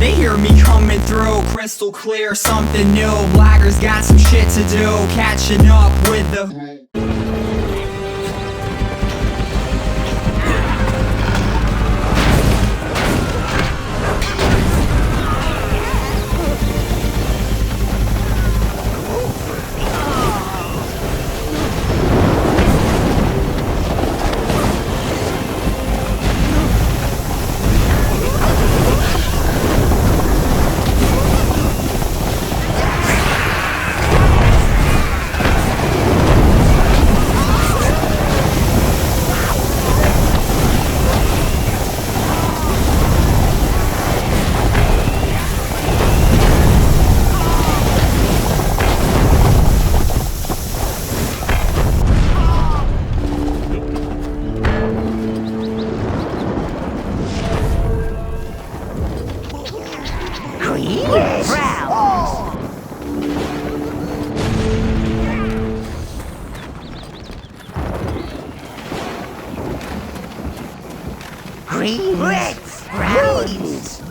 They hear me coming through, crystal clear, something new. Blaggers got some shit to do, catching up with the Green, reds, browns.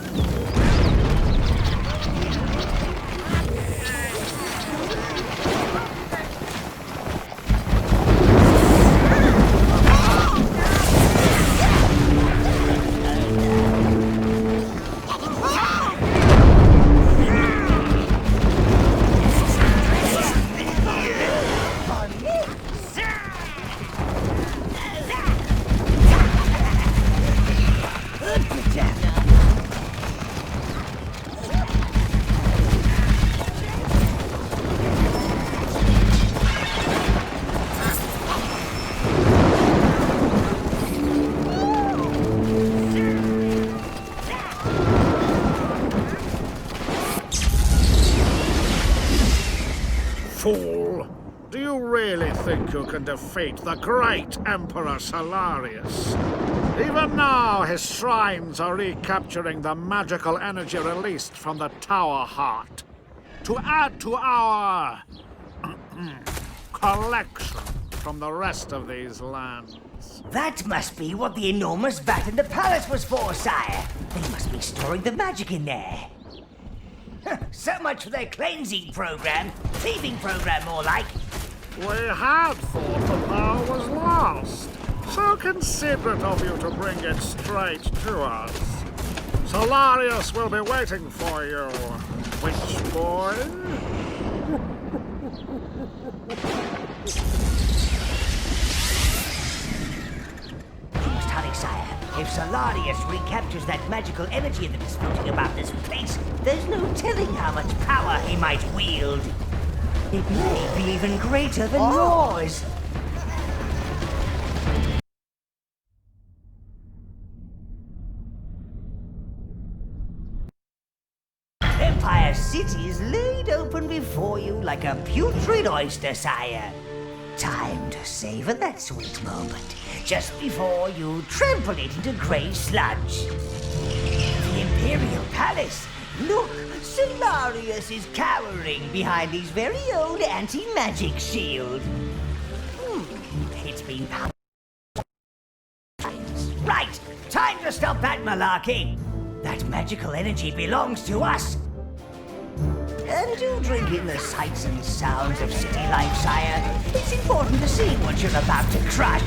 Fool! Do you really think you can defeat the great Emperor Solarius? Even now, his shrines are recapturing the magical energy released from the Tower Heart. To add to our collection from the rest of these lands. That must be what the enormous vat in the palace was for, sire. They must be storing the magic in there. So much for their cleansing program. Thieving program, more like. We had thought the power was lost. So considerate of you to bring it straight to us. Solarius will be waiting for you, witch boy. You must hurry, sire. If Solarius recaptures that magical energy that is floating about this place, there's no telling how much power he might wield. It may be even greater than yours. Empire City is laid open before you like a putrid oyster, sire. Time to savor that sweet moment, just before you trample it into grey sludge. The Imperial Palace. Look, Solarius is cowering behind his very own anti-magic shield. It's been powered. Right, time to stop that malarkey. That magical energy belongs to us. And do drink in the sights and sounds of city life, sire. It's important to see what you're about to crush.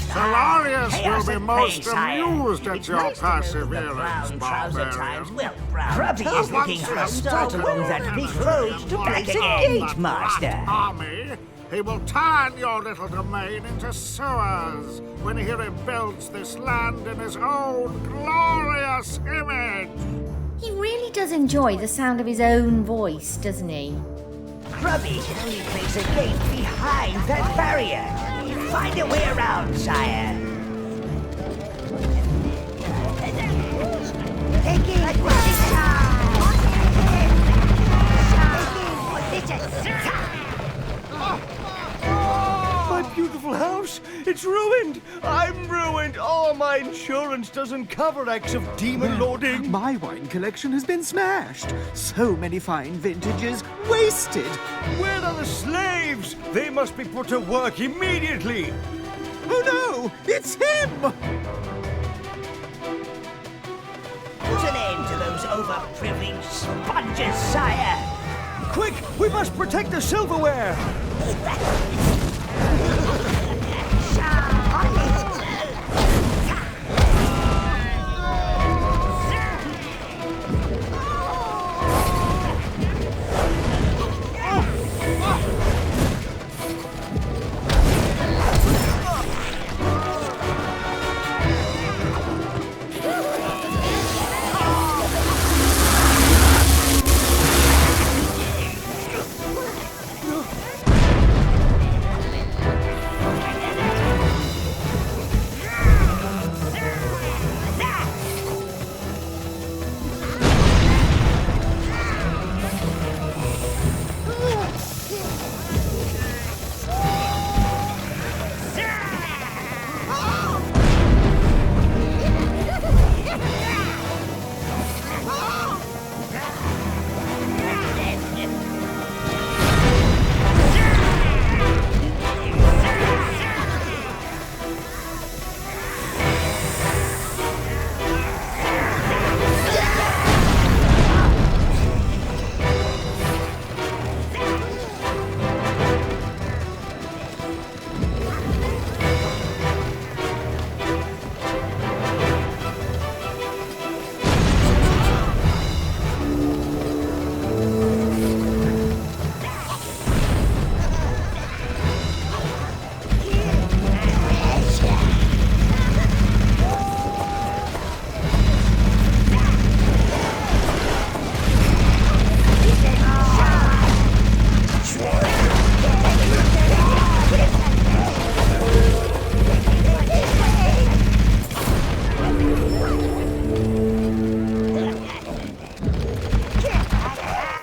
Solarius will be most amused at your perseverance, barbarian. Well, Grubby is looking for a start along that big road to back again, Gate Master. Army, he will turn your little domain into sewers when he rebuilds this land in his own glorious image. He really does enjoy the sound of his own voice, doesn't he? Grubby can only place a gate behind that barrier. Find a way around, sire. My beautiful house, it's ruined. I'm ruined. Oh, my insurance doesn't cover acts of demon lording. My wine collection has been smashed. So many fine vintages wasted. Where are the slaves? They must be put to work immediately. Oh no, it's him! Put an end to those overprivileged sponges, sire! Quick, we must protect the silverware!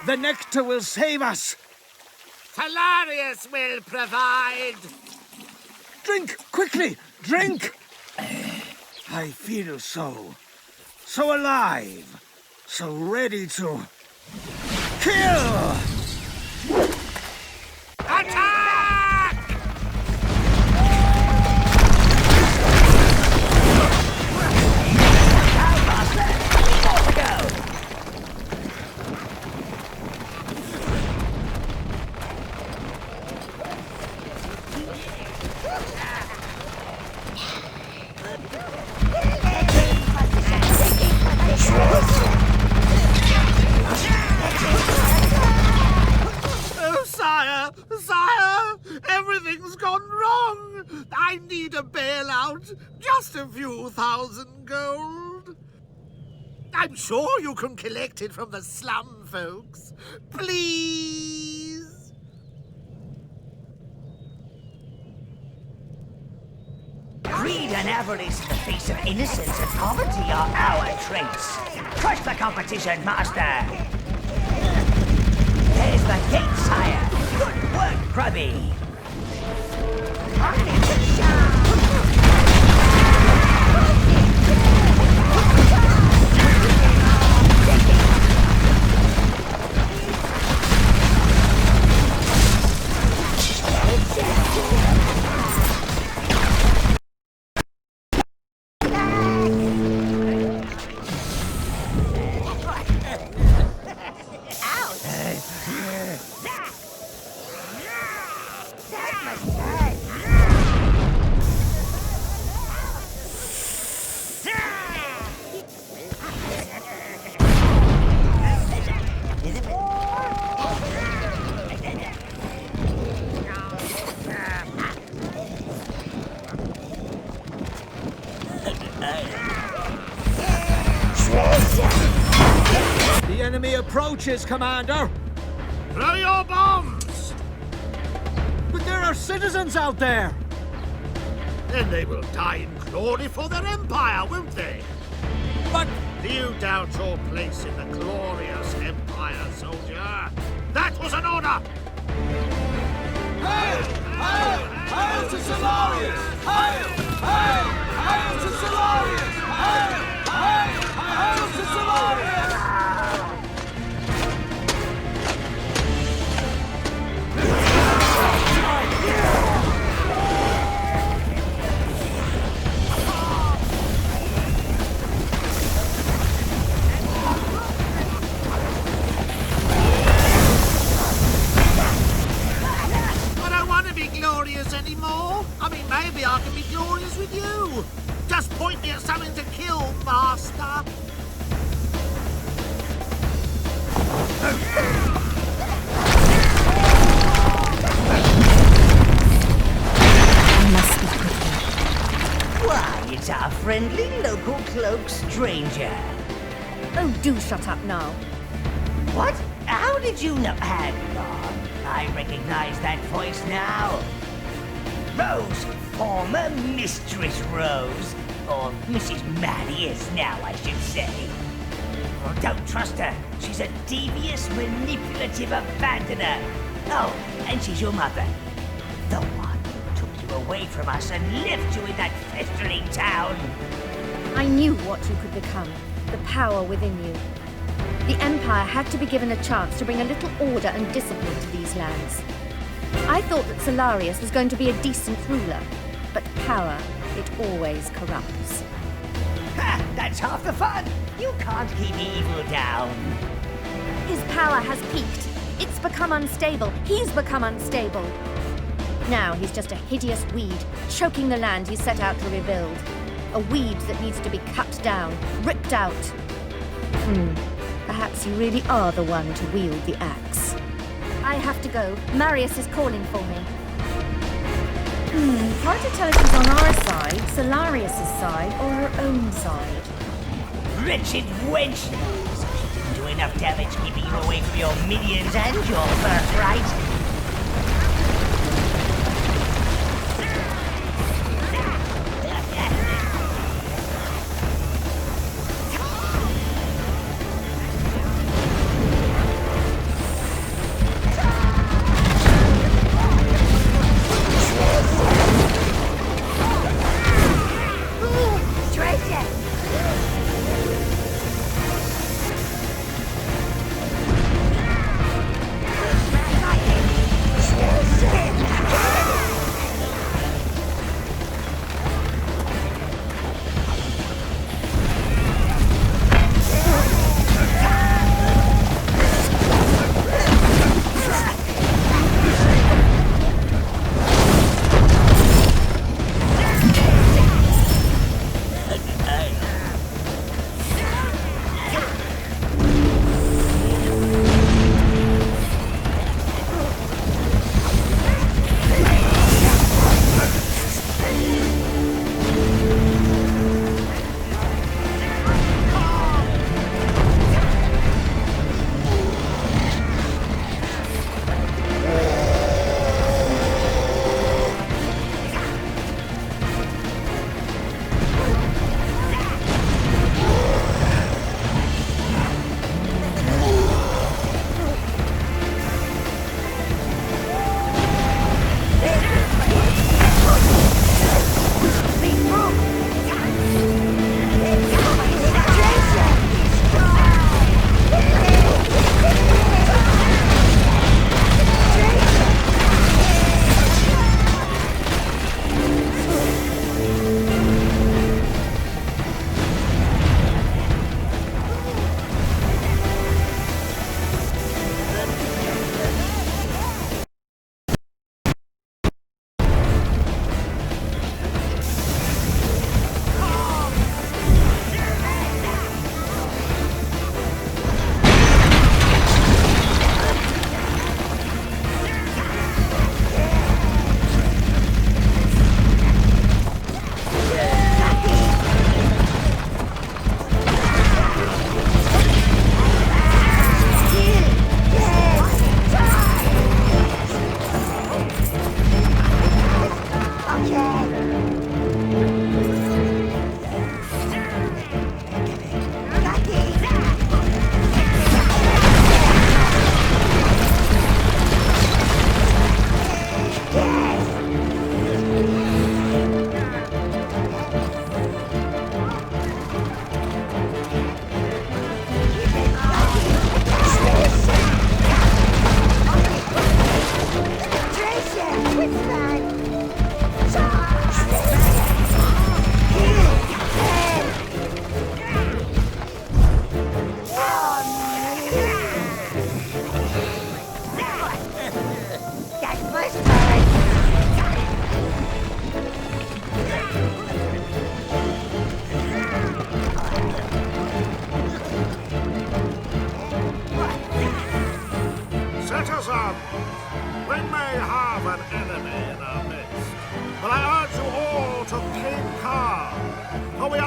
The nectar will save us! Hilarious will provide! Drink! Quickly! Drink! I feel so alive, so ready to kill! Attack! Oh, sire, everything's gone wrong. I need a bailout, just a few thousand gold. I'm sure you can collect it from the slum folks. Please. Greed and avarice in the face of innocence and poverty are our traits. Crush the competition, master! There's the gate, sire! Good work, Grubby! The enemy approaches, Commander! Throw your bombs! But there are citizens out there! Then they will die in glory for their empire, won't they? But Do you doubt your place in the glorious empire, soldier? That was an order! Hail! Hail! Hail to Solarius! Hail! Hail! Hail to Solarius! Hail! Hail! Hail to Solarius! Must be quicker. Why, it's our friendly local cloak stranger. Oh, do shut up now. What? How did you know? Hang on. I recognize that voice now. Rose, former Mistress Rose. Or Mrs. Marius now, I should say. Well, don't trust her. She's a devious, manipulative abandoner. Oh, and she's your mother. The one who took you away from us and left you in that festering town. I knew what you could become. The power within you. The Empire had to be given a chance to bring a little order and discipline to these lands. I thought that Solarius was going to be a decent ruler, but power, it always corrupts. Ha! That's half the fun! You can't keep evil down. His power has peaked. It's become unstable. He's become unstable. Now he's just a hideous weed, choking the land he set out to rebuild. A weed that needs to be cut down, ripped out. Perhaps you really are the one to wield the axe. I have to go. Marius is calling for me. Hard to tell if she's on our side, Solarius' side, or her own side. Wretched wench! So she didn't do enough damage keeping you away from your minions and your birthright.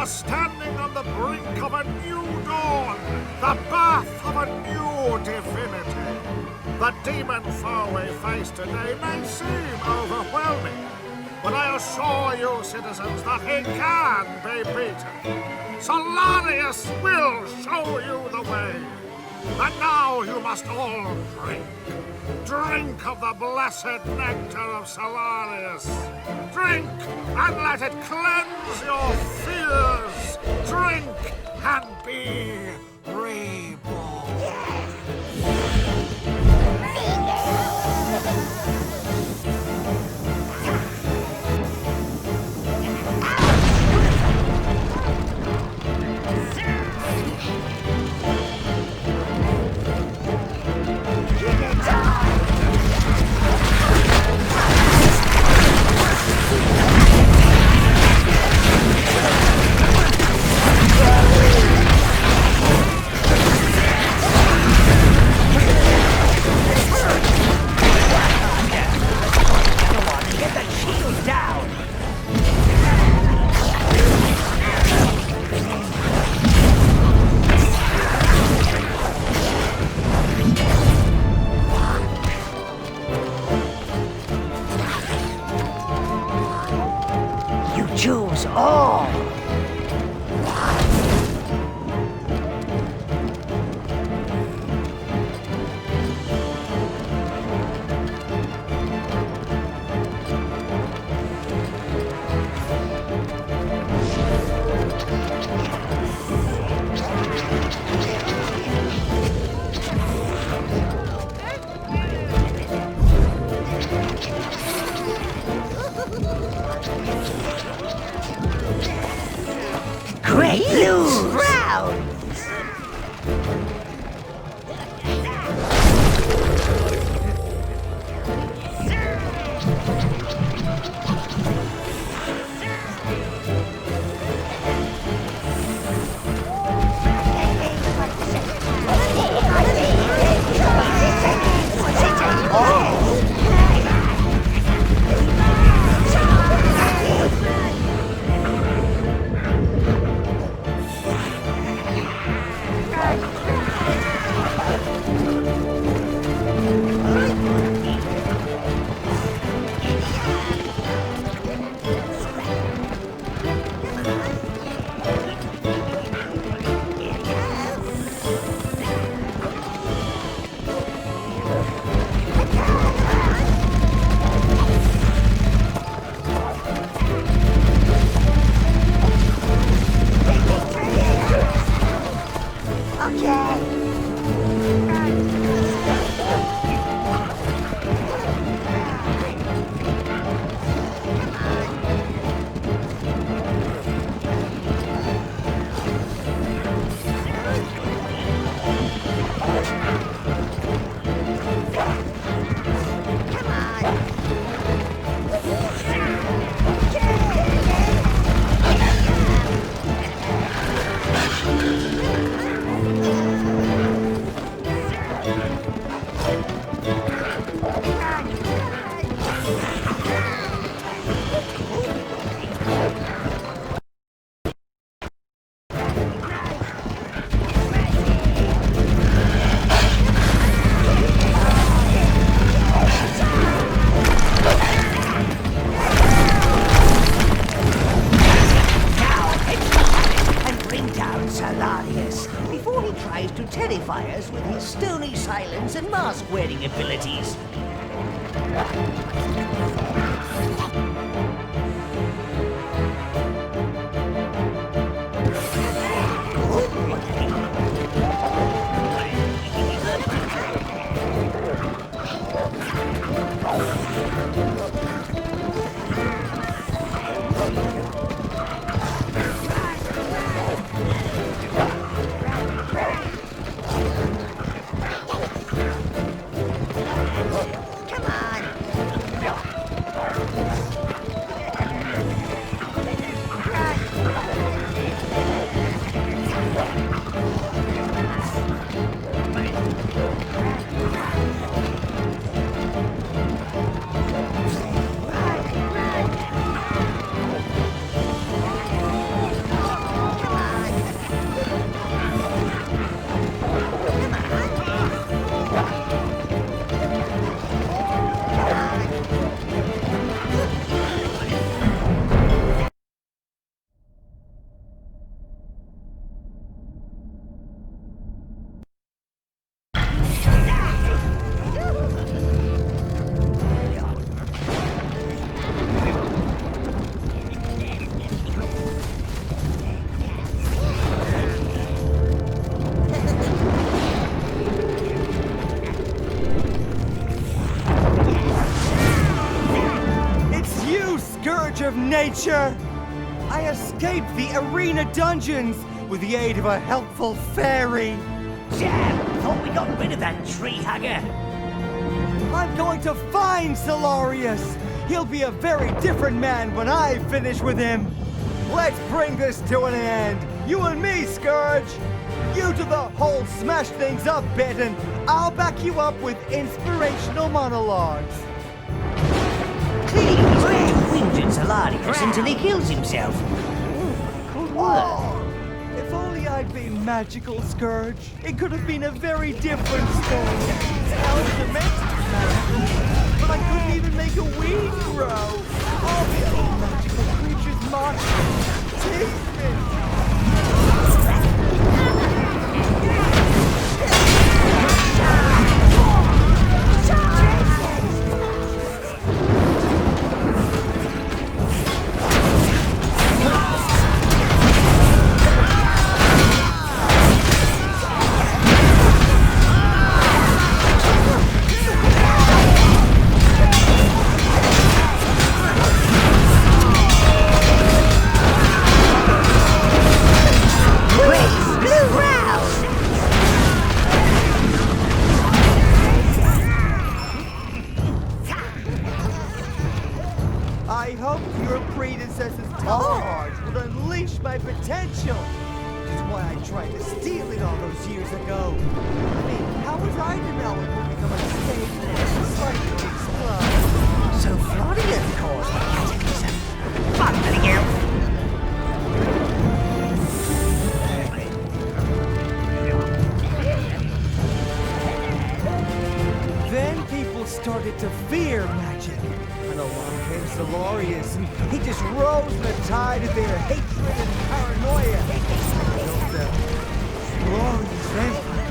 standing on the brink of a new dawn, the birth of a new divinity. The demon foe we face today may seem overwhelming, but I assure you, citizens, that he can be beaten. Solarius will show you the way. And now you must all drink. Drink of the blessed nectar of Solarius. Drink and let it cleanse your fears. Drink and be reborn. Choose all. Great blue rounds! Before he tries to terrify us with his stony silence and mask-wearing abilities. nature! I escaped the arena dungeons with the aid of a helpful fairy. Jam, thought we got rid of that tree hugger. I'm going to find Solarius. He'll be a very different man when I finish with him. Let's bring this to an end. You and me, Scourge. You do the whole smash things up bit, and I'll back you up with inspirational monologues. Clearly, he's going to whinge at Solarius until he kills himself. Could work. Oh, if only I'd been magical, Scourge. It could have been a very different story. Elves are meant to be magical, but I couldn't even make a weed grow. All the other magical creatures mocked me, teased me. I hope your predecessor's charge would unleash my potential. Which is why I tried to steal it all those years ago. I mean, how was I to know it would become a stage and slightly explode? So Florian caused the cataclysm. Fun, little girl. Then people started to fear magic. And along came Solarius, and he just rose in the tide of their hatred and paranoia. Built the glorious empire,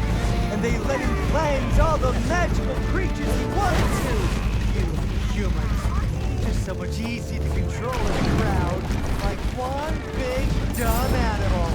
and they let him cleanse all the magical creatures he wanted to. You humans, just so much easier to control in a crowd, like one big dumb animal.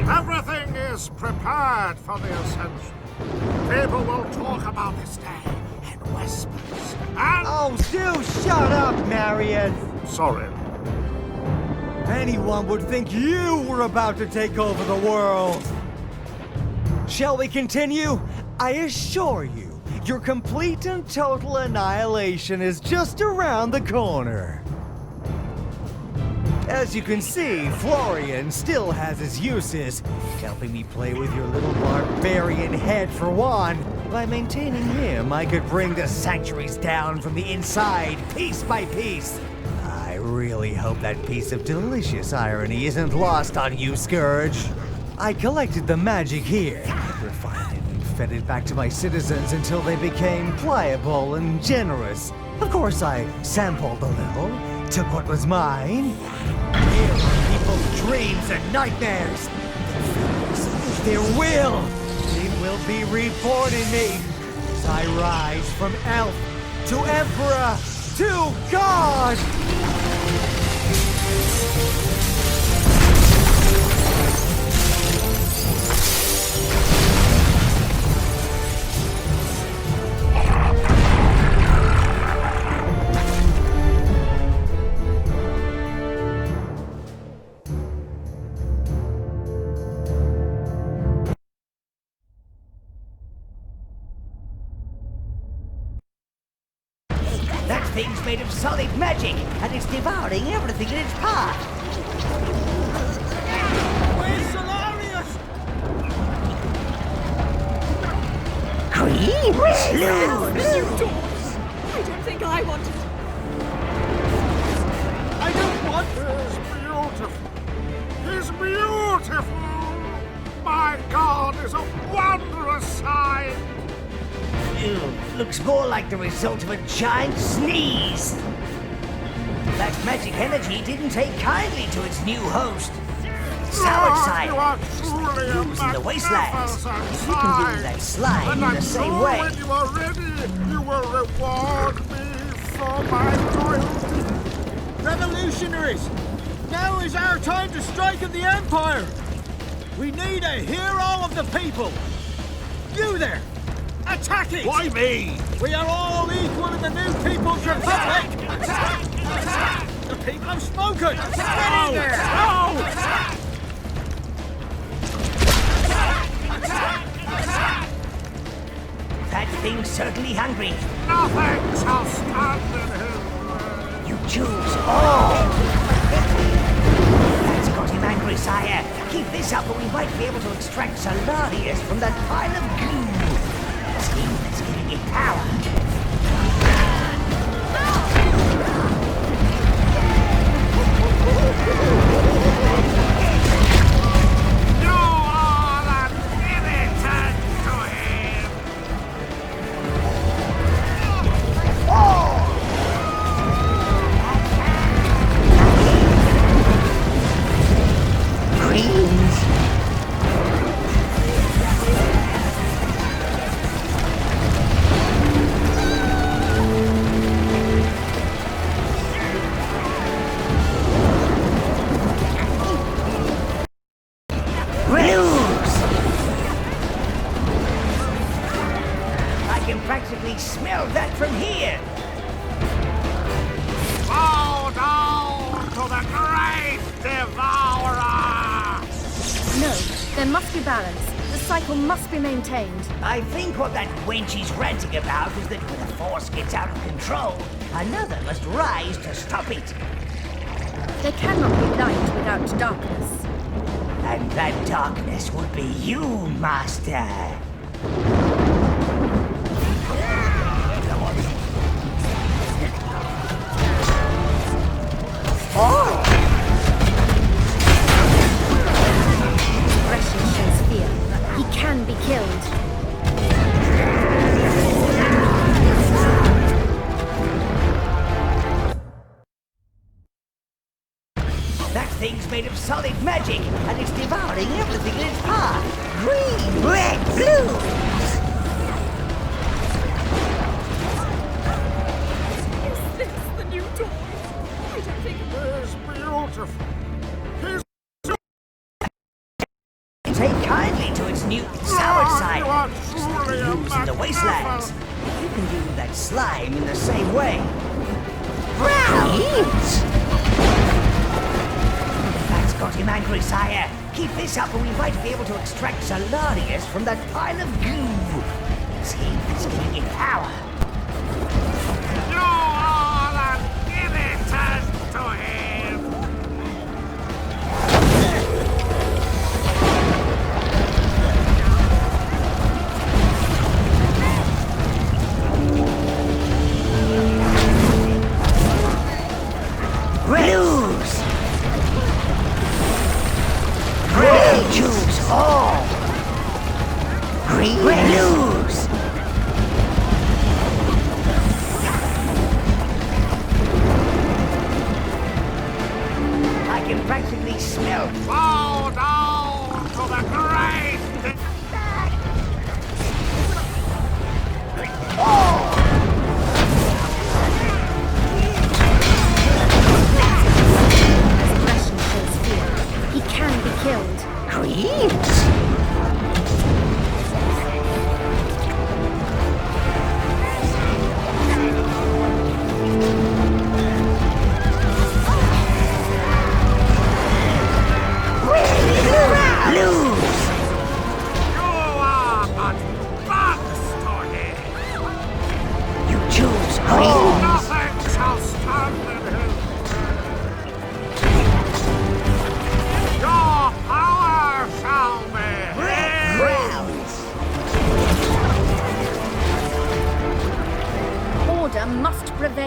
Everything is prepared for the ascension. People will talk about this day in whispers. And Oh, do shut up, Marius! sorry. Anyone would think you were about to take over the world. Shall we continue? I assure you, your complete and total annihilation is just around the corner. As you can see, Florian still has his uses, helping me play with your little barbarian head for one. By maintaining him, I could bring the sanctuaries down from the inside, piece by piece. I really hope that piece of delicious irony isn't lost on you, Scourge. I collected the magic here, refined it and fed it back to my citizens until they became pliable and generous. Of course, I sampled a little, took what was mine. Here are people's dreams and nightmares. Their will. It will be reborn in me as I rise from elf to emperor to god. That thing's made of solid magic, and it's devouring everything in its path. Where's Solarius? Green Blues! I don't think I want it. I don't want... He's beautiful! My God, is a wondrous sight! Ew, looks more like the result of a giant sneeze. That magic energy didn't take kindly to its new host. Sour You side, are just like truly the a blues in the wastelands. magnificent You can do sight. that slime And in I'm the same sure way. when you are ready, you will reward me for my loyalty. Revolutionaries! Now is our time to strike at the Empire! We need a hero of the people! You there! Attack it! Why me? We are all equal in the new People's Republic! The people have spoken! Get in there! No! That thing's certainly hungry. Nothing shall stand in his way. You choose all. That's got him angry, sire. Keep this up or we might be able to extract Solarius from that pile of goo. Scheme that's giving it power. You are an irritant to him. Greens. Blues. I can practically smell that from here. Bow down to the great devourer. No, there must be balance. The cycle must be maintained. I think what that wench is ranting about is that when the force gets out of control, another must rise to stop it. There cannot be light without darkness. And that darkness would be you, Master. Oh! Expression shows fear. He can be killed. That thing's made of solid magic, and it's devouring everything in its path. Green, red, blue. Is this the new toy? I don't think... He's beautiful. He's Take kindly to its new sour You side. are Just like truly the a blues in the wastelands. magnificent. You can do that slime in the same way. Brownies! That's got him angry, sire. Keep this up or we might be able to extract Solarius from that pile of goo. See, that's giving it power. You are an irritant to him. Blues! Green choose all! Green blues! I can practically smell. Bow down to the great Expression shows fear. He can be killed. Greens? Blues!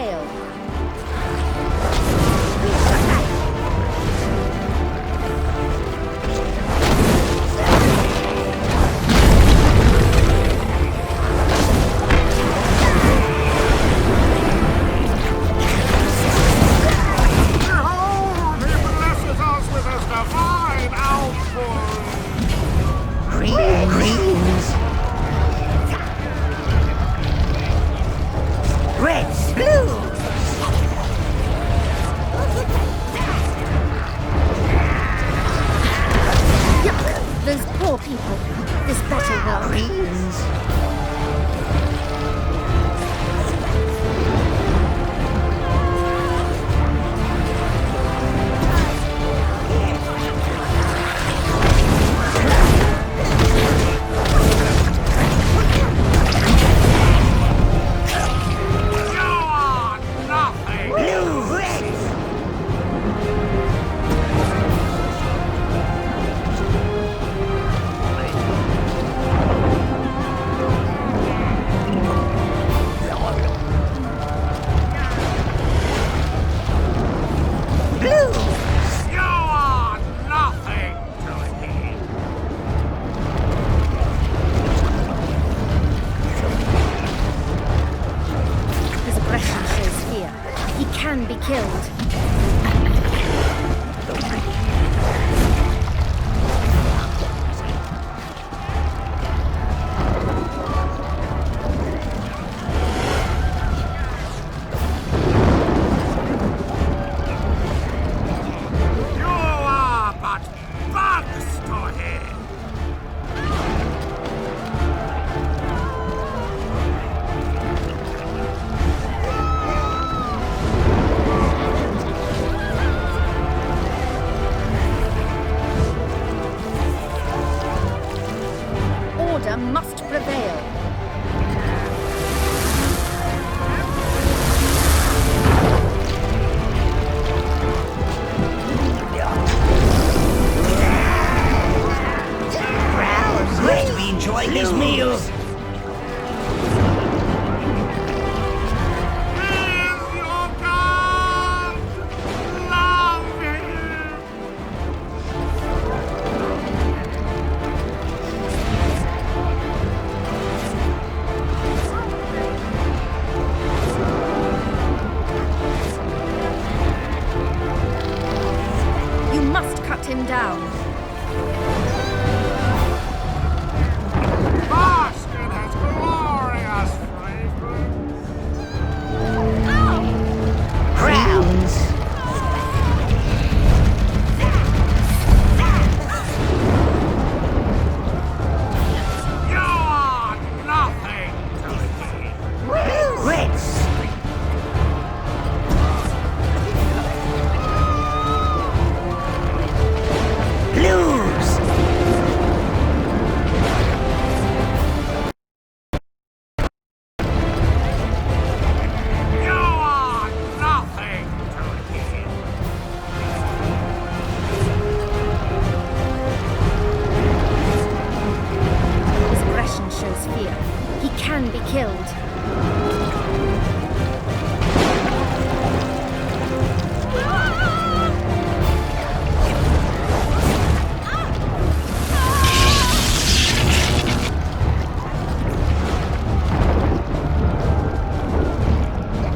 prevail. Behold, he blesses us with his divine outpouring. Greens. Reds, blues. Yuck! Those poor people. This battle will. Greens. You are nothing. Blue, reds. Blue. You are nothing to me. His aggression shows fear. He can be killed. You are but bugs to him. Order must prevail. Browns left to be enjoying his meal. Is your God love him? You must cut him down. Bask in his glorious fragrance. Browns. You are nothing to me. Reds. Blues. You are nothing to him. His aggression shows fear. He can be killed.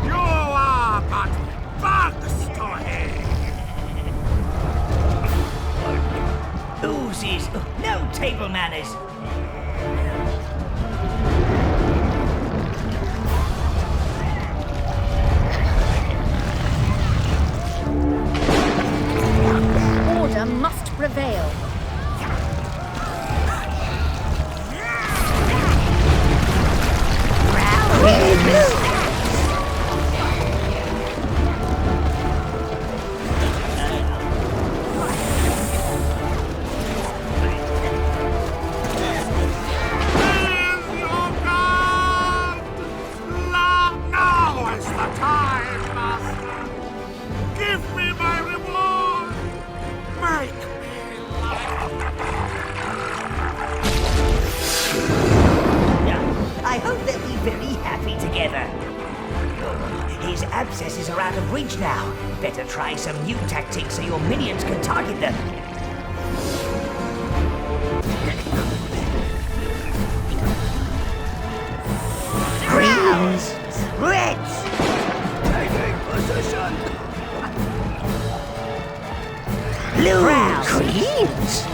You are but bugs to him. Oozes. No table manners. Order must prevail. Is your God love? Now is the time, Master. Give me my reward. Make me I hope they'll be very happy together. His abscesses are out of reach now. Better try some new tactics so your minions can target them. Greens! Reds! Taking position! Blues! Greens!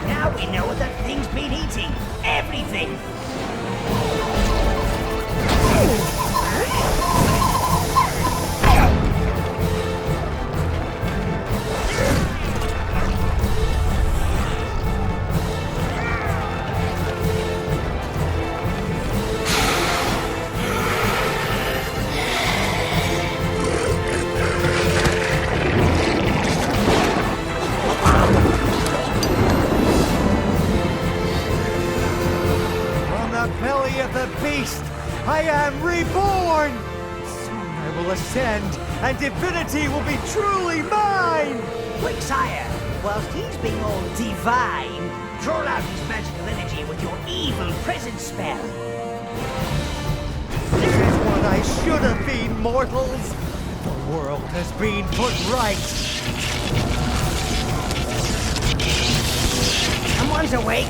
Now we know what that thing's been eating. Everything! Belly of the beast, I am reborn! Soon I will ascend, and divinity will be truly mine! Quick, sire! Whilst he's being all divine, draw out his magical energy with your evil presence spell. This is what I should have been, mortals! The world has been put right! Someone's awake!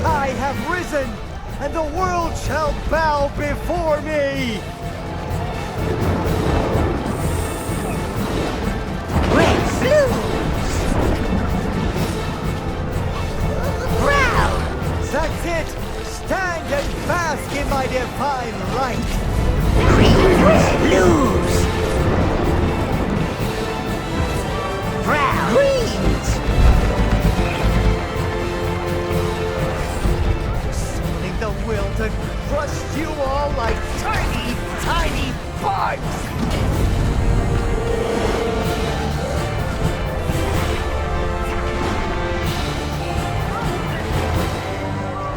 I have risen, and the world shall bow before me! Red, blues! Brown! That's it! Stand and bask in my divine light! Green, blues! Brown! Greens! Summoning the will to crush you all like tiny, tiny bugs!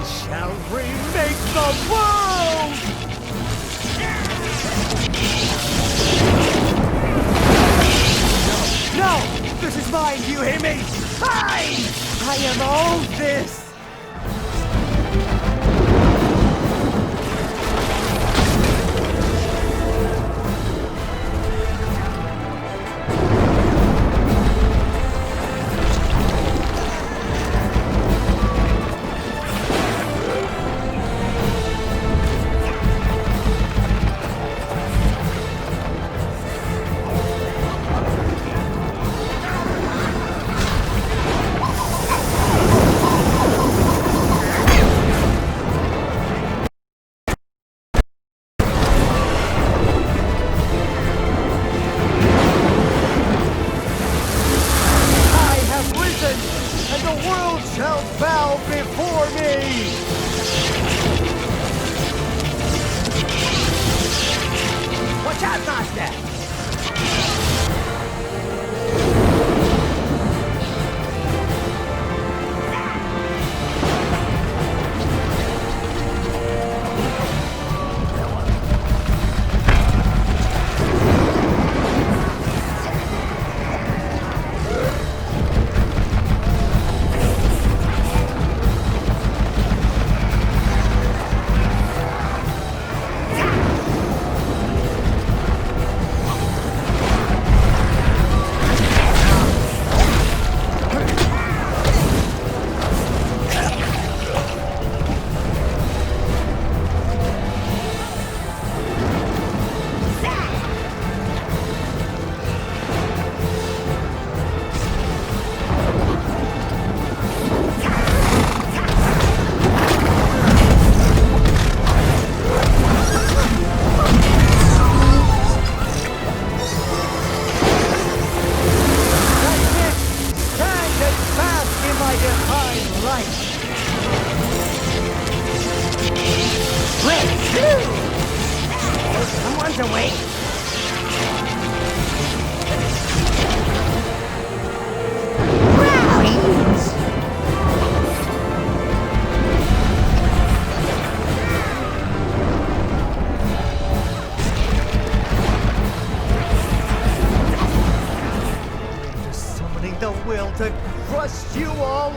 Shall remake the world! No! This is mine, do you hear me? Mine! I am all this!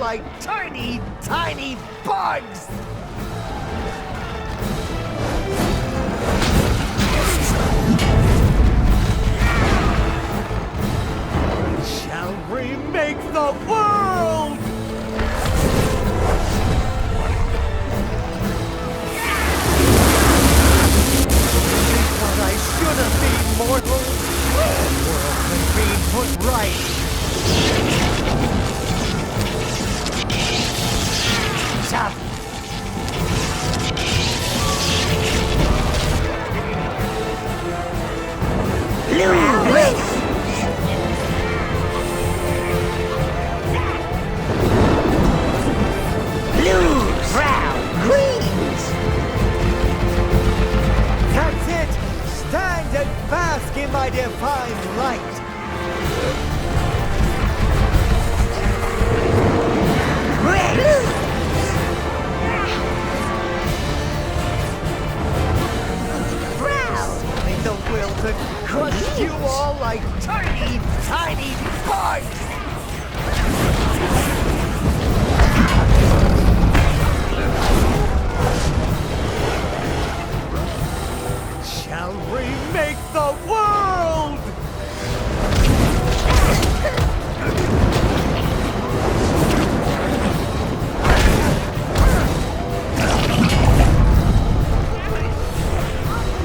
like tiny, tiny bugs! Shall remake the world! What I should have been, mortals! The world has been put right! Stop! Blues, brown, greens. That's it! Stand and bask in my divine light! Red. Brown. In the will to crush you all like tiny, tiny bugs! Shall remake the world!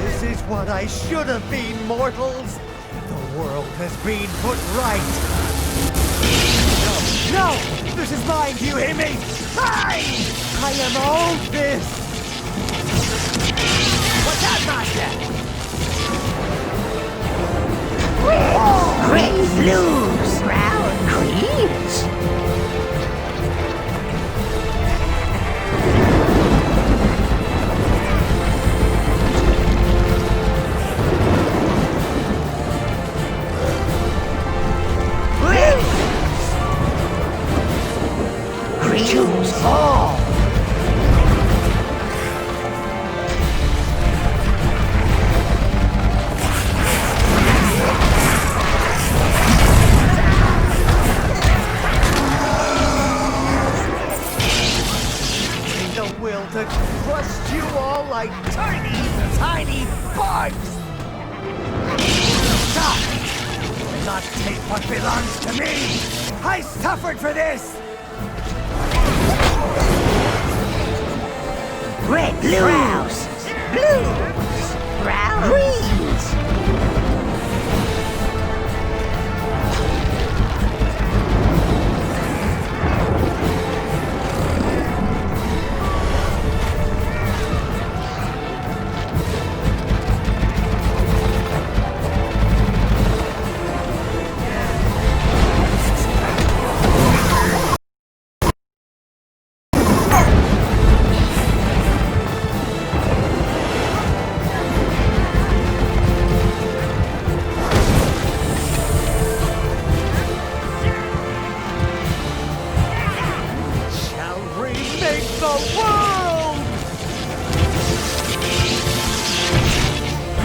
This is what I should have been, mortals! The world has been put right! No! No! This is mine, do you hear me? Mine! I am owned this! What's that, Master? Red, blues, brown, greens. Choose all. The will to crush you all like tiny, tiny bugs! Stop! Do not take what belongs to me! I suffered for this! Red, blues, brown, greens.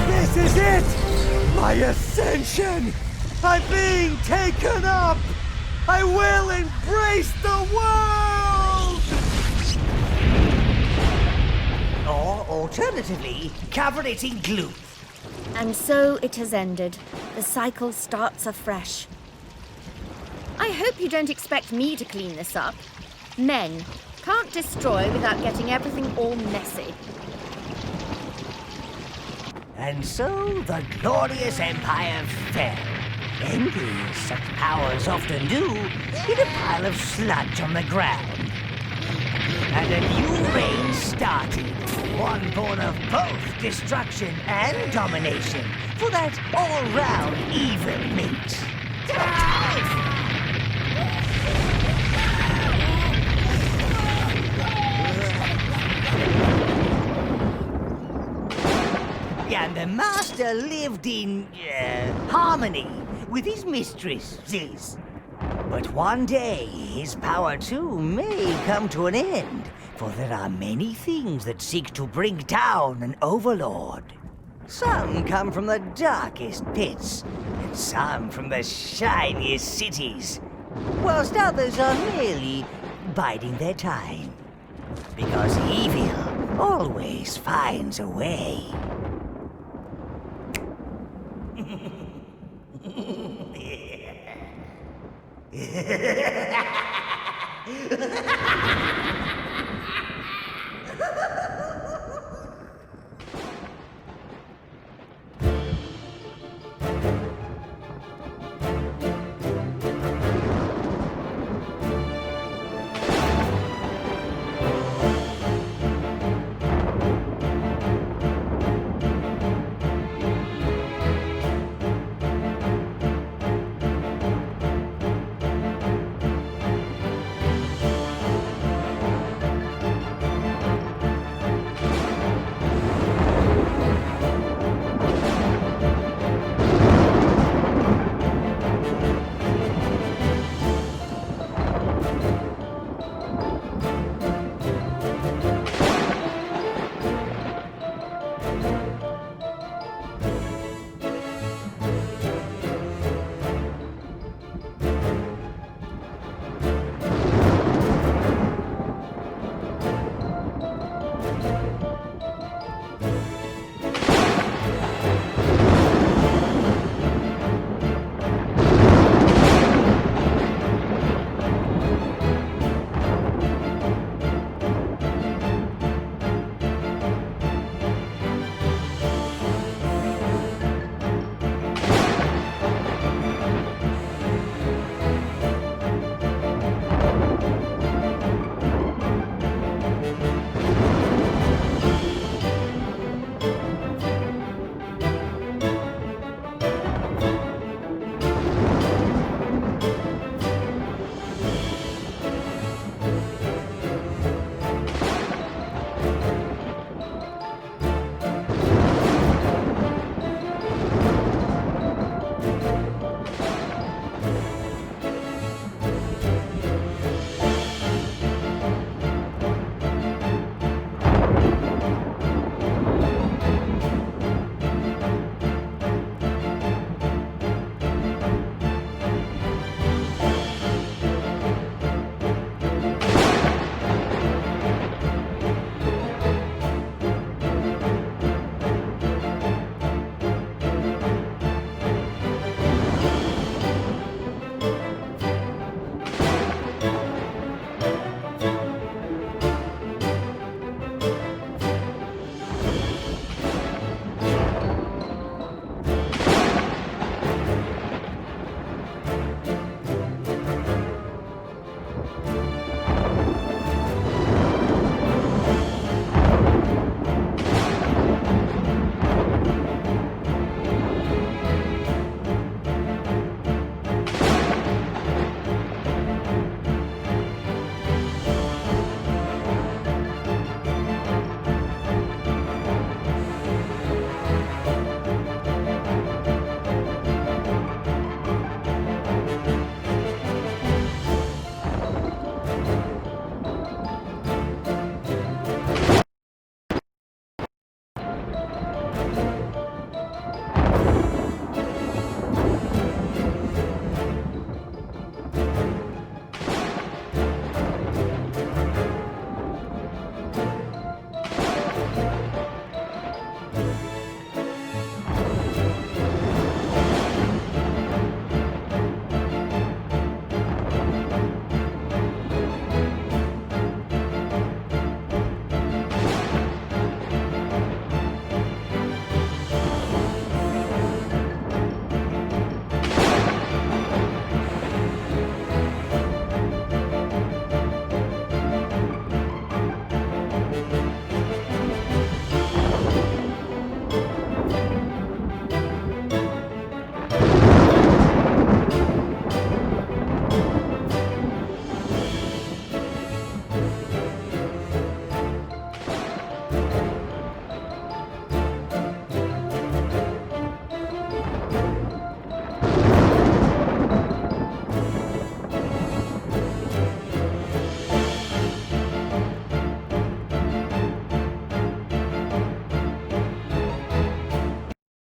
This is it! My ascension! I'm being taken up! I will embrace the world! Or alternatively, cover it in glue. And so it has ended. The cycle starts afresh. I hope you don't expect me to clean this up. Men can't destroy without getting everything all messy. And so the glorious empire fell, ending, as such powers often do, in a pile of sludge on the ground. And a new reign started, one born of both destruction and domination, for that all-round even mate. And the master lived in harmony with his mistresses. But one day, his power too may come to an end, for there are many things that seek to bring down an overlord. Some come from the darkest pits, and some from the shiniest cities, whilst others are merely biding their time. Because evil always finds a way.